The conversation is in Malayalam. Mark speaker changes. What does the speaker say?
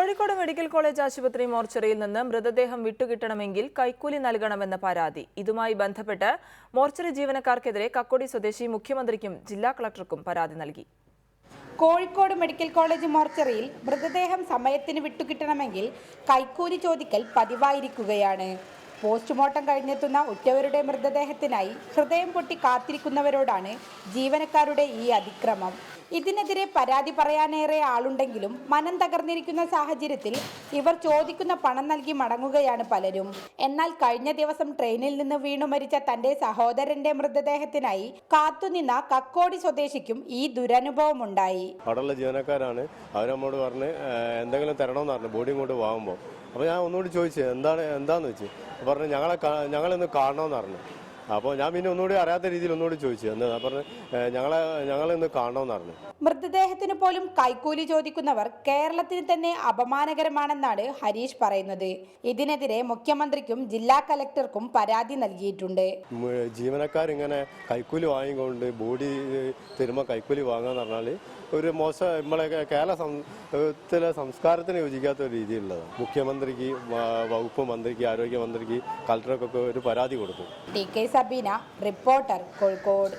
Speaker 1: കോഴിക്കോട് മെഡിക്കൽ കോളേജ് ആശുപത്രി മോർച്ചറിയിൽ നിന്ന് മൃതദേഹം വിട്ടുകിട്ടണമെങ്കിൽ കൈക്കൂലി നൽകണമെന്ന പരാതി. ഇതുമായി ബന്ധപ്പെട്ട് മോർച്ചറി ജീവനക്കാർക്കെതിരെ കക്കോടി സ്വദേശി മുഖ്യമന്ത്രിക്കും ജില്ലാ കളക്ടർക്കും പരാതി നൽകി.
Speaker 2: കോഴിക്കോട് മെഡിക്കൽ കോളേജ് മോർച്ചറിയിൽ മൃതദേഹം സമയത്തിന് വിട്ടുകിട്ടണമെങ്കിൽ കൈക്കൂലി ചോദിക്കൽ പതിവായിരിക്കുകയാണ്. പോസ്റ്റ്മോർട്ടം കഴിഞ്ഞെത്തുന്ന ഉറ്റവരുടെ മൃതദേഹത്തിനായി ഹൃദയം പൊട്ടി കാത്തിരിക്കുന്നവരോടാണ് ജീവനക്കാരുടെ ഈ അതിക്രമം. ഇതിനെതിരെ പരാതി പറയാനേറെ ആളുണ്ടെങ്കിലും മനം തകർന്നിരിക്കുന്ന സാഹചര്യത്തിൽ ഇവർ ചോദിക്കുന്ന പണം നൽകി മടങ്ങുകയാണ് പലരും. എന്നാൽ കഴിഞ്ഞ ദിവസം ട്രെയിനിൽ നിന്ന് വീണു മരിച്ച തന്റെ സഹോദരന്റെ മൃതദേഹത്തിനായി കാത്തുനിന്ന കക്കോടി സ്വദേശിക്കും ഈ ദുരനുഭവമുണ്ടായി.
Speaker 3: അവിടെയുള്ള ജീവനക്കാരാണ്, അവരമ്മോട് പറഞ്ഞ് എന്തെങ്കിലും തരണമെന്ന് പറഞ്ഞു ബോഡി കൊണ്ട് വാങ്ങുമ്പോൾ. അപ്പോൾ ഞാൻ ഒന്നുകൂടി ചോദിച്ചു എന്താന്ന് വെച്ച് പറഞ്ഞു ഞങ്ങളൊന്ന് കാണണമെന്ന് പറഞ്ഞു. അപ്പോൾ ഞാൻ പിന്നെ ഒന്നുകൂടി അറിയാത്ത രീതിയിൽ ഒന്നുകൂടി ചോദിച്ചു എന്താ പറഞ്ഞു ഞങ്ങളൊന്ന് കാണണമെന്ന് പറഞ്ഞു.
Speaker 2: മൃതദേഹത്തിന് പോലും കൈക്കൂലി ചോദിക്കുന്നവർ കേരളത്തിന് തന്നെ അപമാനകരമാണെന്നാണ് ഹരീഷ് പറയുന്നത്. ഇതിനെതിരെ മുഖ്യമന്ത്രിക്കും ജില്ലാ കലക്ടർക്കും പരാതി നൽകിയിട്ടുണ്ട്.
Speaker 3: ജീവനക്കാരിങ്ങനെ കൈക്കൂലി വാങ്ങിക്കൊണ്ട് ബോഡി തരുമ്പോൾ കൈക്കൂലി വാങ്ങാന്ന് പറഞ്ഞാൽ ഒരു മോശം നമ്മളെ കേരളത്തിലെ സംസ്കാരത്തിന് യോജിക്കാത്ത ഒരു രീതിയിലുള്ളതാണ്. മുഖ്യമന്ത്രിക്ക്, വകുപ്പ് മന്ത്രിക്ക്, ആരോഗ്യമന്ത്രിക്ക്, കളക്ടർക്കൊക്കെ ഒരു പരാതി കൊടുത്തു.
Speaker 2: T K Sabeena, reporter, Kozhikode.